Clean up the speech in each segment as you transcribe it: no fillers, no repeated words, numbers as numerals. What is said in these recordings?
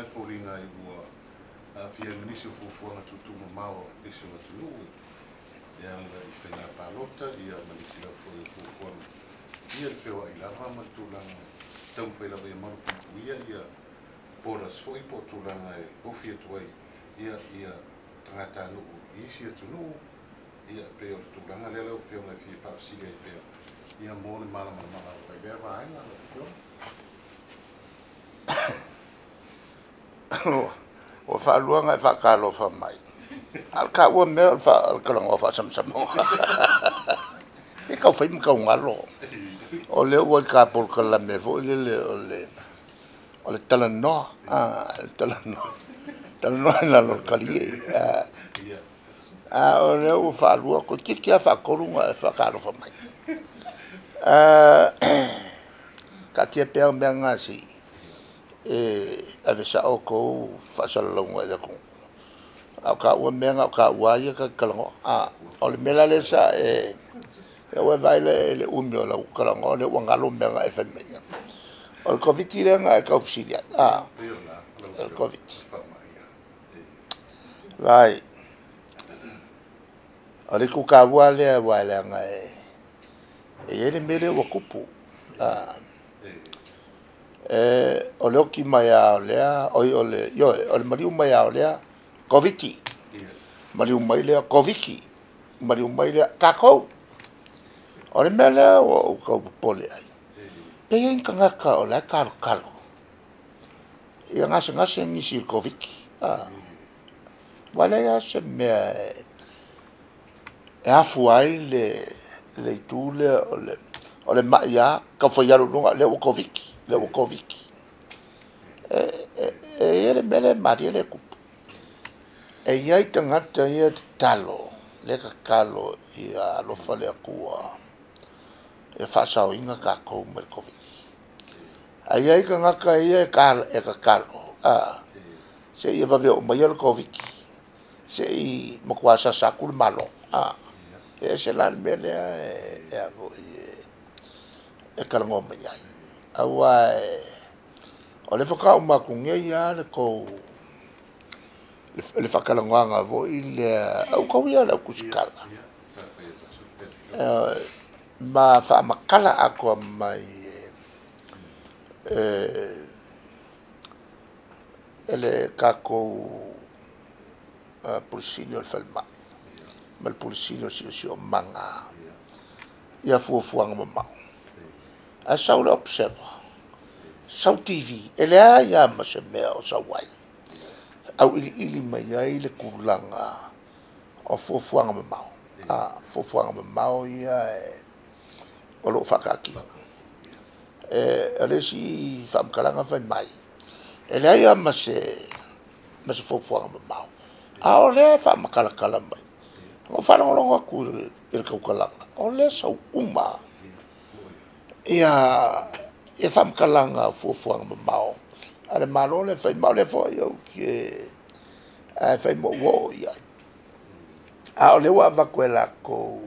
mai fōringa I ua fia nisi o fuafuanga tutuma mau isi o tunu ia I whenā pālota ia manisi lau fuafuanga ia le whiwa I lava ma tūlanga tau whailava ia maru pupuia ia pora sfoi po tūlanga e ofi atuai ia tangata nuku isi atunu ia peo tūlanga lele o whiwa fia whafsile I peo ia mōne malama whaibea vāenga o whaaluanga e whakalofa mai. Al ka ua mea al kalango whasamsamo. E kau whaim kau ngalo. O leo ua ka polka la me fo o le talanoa. Talanoa. Talanoa na lo kalie. O leo ua whaalua ko kikia whakorunga e whakalofa mai. Ka tia pēo mea ngasi. Ave sa o ko fasalonga le ko au ka ua menga ka ua ia ka kalango o le mela le sa e o vai le umio la kalango le ua ngalo menga e feme o le covid le nga ka ofisilia o le covid vai o le ku ka ua le wa le nga e le mele ua kupu o le oki mai a lea o le mariu mai a lea koviki mariu mai lea koviki mariu mai lea kakou o le mea lea o kau pole ai pe ia inka ngaka o lea kalo kalo ia ngase ngisi koviki wale ia se mea e afu ai le itule o le maia ka whaiaru lunga le o koviki le o koviki ele mele maria le kupu e ia tangata ia talo le kakalo ia alofa le akua e whasao inga kako me koviki a ia ka ngaka ia e kakalo se ia vave o mai le koviki se I makuasa sakul malo e se lan mele e avo e kalango mai ai awa o le whakao makunge ia le kou le whakalangoanga vo I le au kou ia le kusikala ma whaamakala ako mai ele kakou polisinio le whalmai ma le polisinio si o manga ia fuafuanga mamau a sau le observer sau TV ele ia ma se mea o sau wai au ili mai ai le kulanga o fuafuanga mamau fuafuanga mamau ia o lo whakaki ele si whamkalanga whai mai ele ia ma se fuafuanga mamau o le whamakalakala mai o whanangolonga ku il kaukalanga o le sau uma ia whamkalanga fuafuanga mamau. Ale malo le whai mau le whai au ke whai mo wo ia. O le wa vakuela ko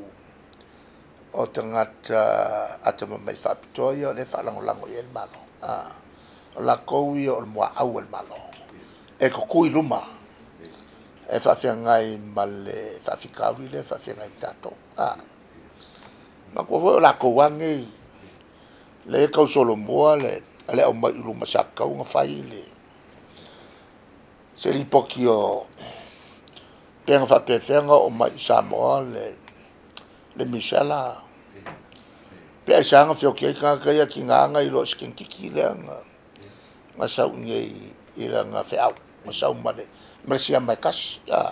o tangata atama mai whapitoia o le whalangolango i el malo. O la kou i o le mua au el malo. E ko kui luma. E whawhiangai ma le whawhikauri le whawhiangai tato. Ma kua o la kou wangei le kau solo moa le o mai ulu masaka unga fai le se li poki o penga fa pefenga o mai Samoa le misela pe sanga fio ke ka ia ki nganga I lo skin kiki le nga sa unge I la nga fe au ma sa umale ma sia mai kas ya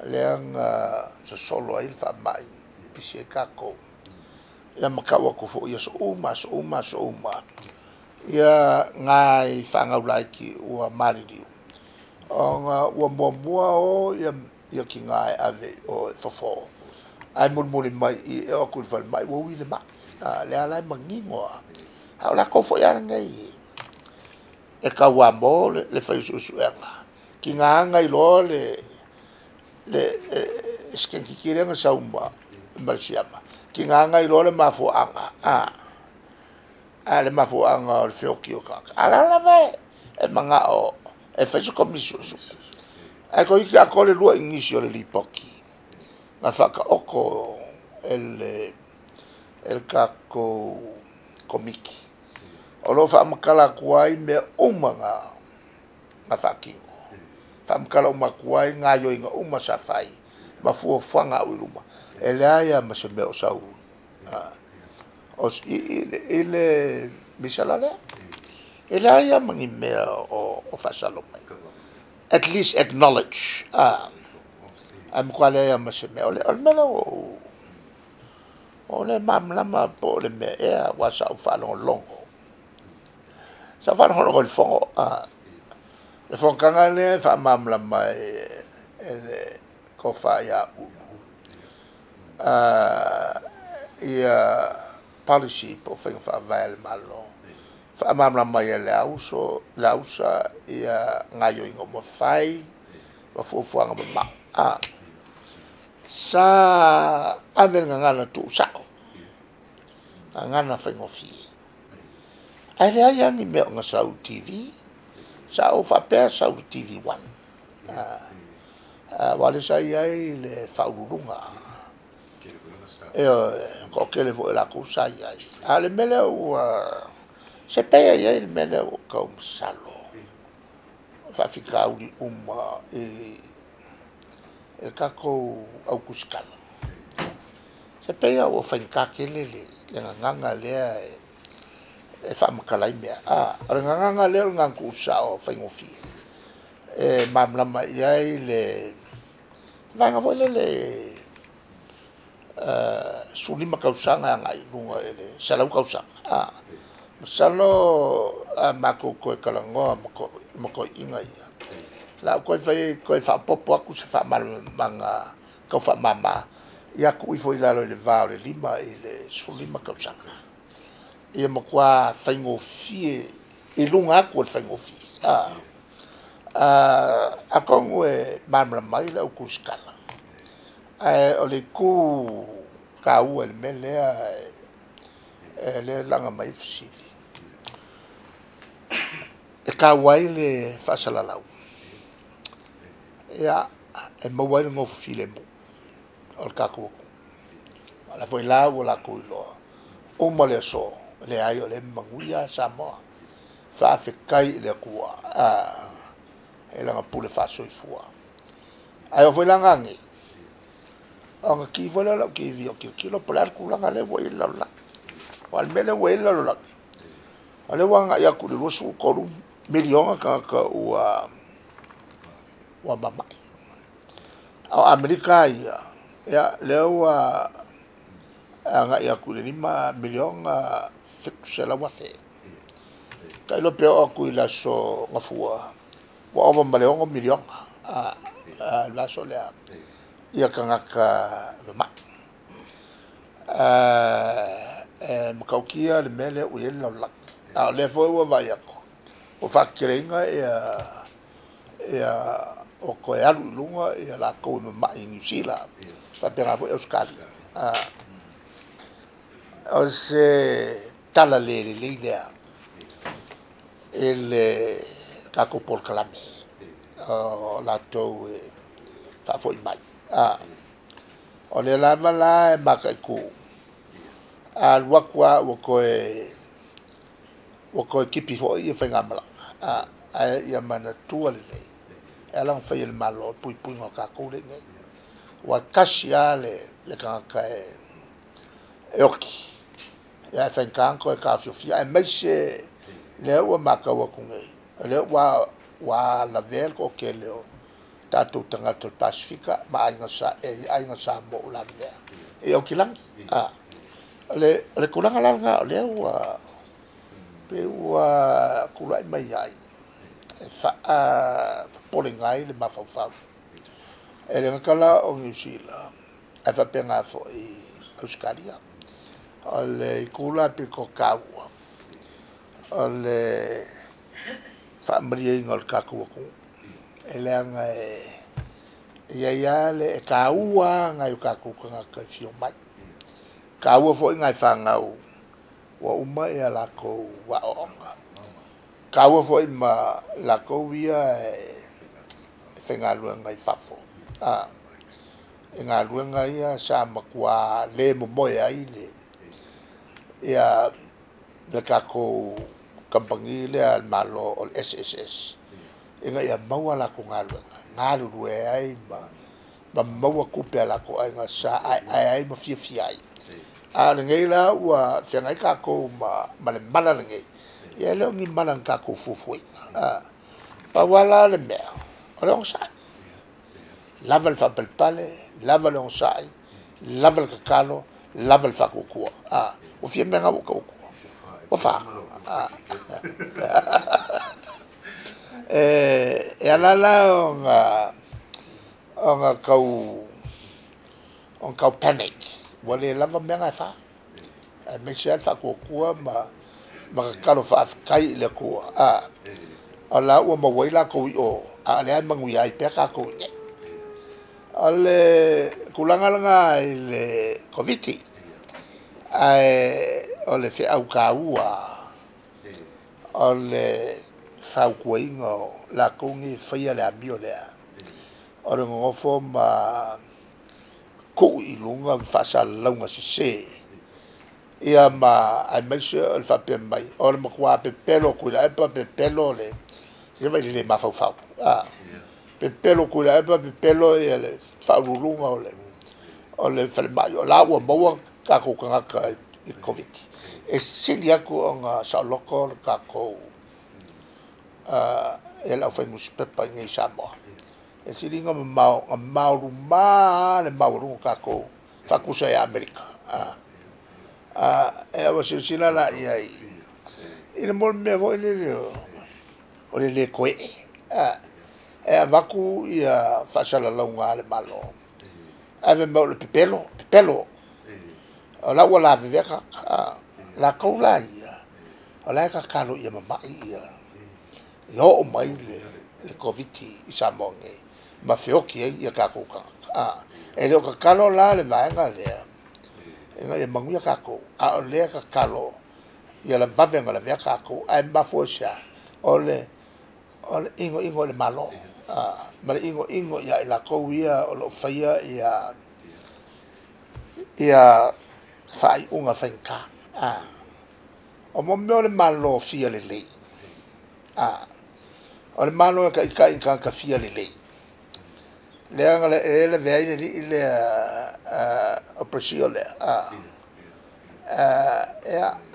le so solo ai fa mai pise kako ia makawa ko fo ia so uma ia ngai whangau laiki ua mariri o ngā ua mua o ia ki ngai ave o fofo ai mulmuli mai I e o kulwhal mai ua wile mai le alai mangingoa hau la kofo ia ngai e ka wamo le whaisu enga ki ngā ngai lo le skenkikirenga sauma Marsiama ki nga ngai lo le mafuanga Ale mafuanga o le feoki o kaka. Ala la vai. E manga o. E fesu komisio su. Ai ko iki a kole lua ingisi o le lipoki. Nga whaka oko el kako komiki. O lo whamakala kuai me umanga nga whakingo. Whamakala umakuai ngā yo inga uma sa whai. Mafua whanga uiruma. E le aia ma se meo sau. Ile misala lea. E le aia mangi mea o whasalo mai. At least acknowledge. Am kwa le aia ma se mea. O le mena o le mamlama po le mea ea wasa u whalongo longo. Sa whalongo longo le fongo. Le fongo kanga le wha mamlama e le kofa ia ulu. Ia policy po whenga whaavael malo. Whaamamlama ia le ausa ia ngayo ingo mo whai. Wa fuafuanga mo mau. Sa aver ngana tu sao. Ngana whengo fie. Ai le ai angi meo nga Sau TV. Sao whapea Sau TV 1. Wale sai ai le whaururunga. Ko kele vo la kusa ai. Ale mele o se pea ai le mele o ka salo. Fa fika uli e kako au kuskala. Se pea o whainka kele le nganga lea e whamakalai mea. Nganga lea ngang kusa o whaingofi. E mamlama iai le vanga voile le sulima kausanga ngai lunga ele salau kausanga salo mako ko kalango mako inga ia la ko fa popo aku se fa mal manga ko fa mama ia ku foi la le va le lima ele sulima kausanga ia mo kwa faingo fie e lunga ko faingo fie a kongo e mamla mai la kuskala o le ku kau el melea le langa mai fsili e kawai le fasalalau ia e mawai ngo file mo o kako ala foi la o la ko lo o mole so le ai o le manguia samo fa fe kai le kua e langa pule fa so fua ai o foi langa ngi anga ki vola la ki vi o ki lo polar kula ngale wo ila la wal mele wo ila la ale wanga ya ku lo su ko milion ka wa mama a amerika ya leo anga ya ku 5 milion fixe la wa fe ka lo pe o ku la so ngafua wa o male o milion la so le ia kangaka ma mkaukia le mele o yela la le foi o vai ako o fakirenga o ko alu lunga ia la ko ma in sila pa pera foi euskali o se tala le ele kako por kalame la to fa foi mai o le lava la e maka ku al wakwa wako kipi fo i fenga mala ia mana tu le ela fa il malo pui ka ko le wa kasia le ka oki ia fenga ko ka fia e meise le wa maka wa ku le wa la vel ko ke le tatu tangata Pasifika ma ainga sa mo la mea e o kilangi le kulanga langa le pe kulai mai ai fa polingai le mafau e le kala o New Zealand e fa penga fo i Australia le kula pe ko kawa le fa mri ngol kaku elanga ia le kaua ngai ka ku ka fio mai kaua foi ngai fanga ua uma ia lako wa'oonga kaua foi ma lako ia whengaluenga I whafo e ngā luenga ia sa makua le momoe ai le ia le kako kampangi le al malo o SSS inga ia maua lako ngā luenga ngā lurue ai ma maua kupe lako ai ngā sa ai ma fia ai le ngei la ua whengai kako ma le mana le ngei ia leo ngi mana kako fufui pa wala le mea o le ongsa lava le whapalpale lava le onsai lava le kakalo lava le whakukua o fia mea ngau kaukua o wha e alala o ngā kau panic wale lava mea ngai wha me se al whakukua ma kakalo whaafikai le kua o la ua mawaila kou I o a le ai mangui ai peka kou ne o le kulangalanga I le koviti o le whi au ka ua o le whau kuainga o la kongi whaia le amio lea o le ngofo ma kou I lunga whasa launga si se ia ma ai maise o le whapea mai o le makua pepelo kuila epa pepelo le ia vai le mafau pepelo kuila epa pepelo ia le whaururunga o le whale mai o la ua maua kako kangaka I COVID e sili aku o ngā saoloko le kako e lau whai muspepa ngai Samoa e sili ngā mauru le maurunga kako whakusa e Amerika e awa silsila la ia I le mol mea vo o le koe e a vaku ia whasala launga le malo ave mau le pepelo o la ua la veveka la kaula ia o la ka kalo ia mamai ia ia o mai le COVID I Samoa nge ma whioki ia ka kuka e leo ka kalo la le vaenga lea inga ia manguia kako o lea ka kalo ia la vavenga la vea kako ai mafo sia o le ingo le malo ma le ingo ia la kou ia o lo whaia ia whai unga whainka o mo meo le malo fia le lei o le malo ka ika ka fia le lei leanga le vea i le o presio le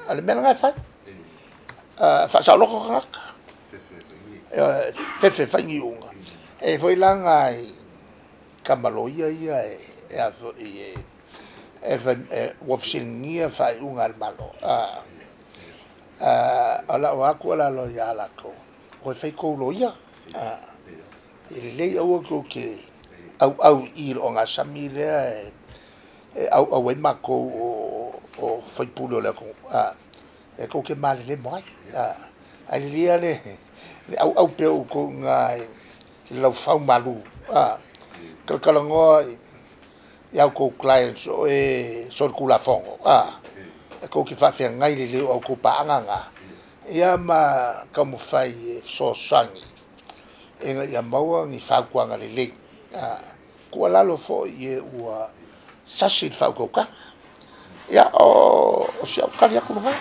ale mena ngai whai whasau loko kangaka fefe whaingi unga e foi langa I kamaloia ia e aso wafsingia whai unga al malo ala o aku ala lo ia lako o whai kou lo ia I le lei au ako ke au I o ngā sami lea au e mako o whai pulo lea kou e kou ke male le moai ai le lia le au peo kou ngā lau whau malu kalkalangoa I au kou clients o sol kula fongo e kou ki whawhia ngai le leo au kou paanganga ia ma kamu whai so sangi inga ia maua ngi whaukuanga le lei kua lalo fo I ua sasid whaukauka ia o siau kari aku nunga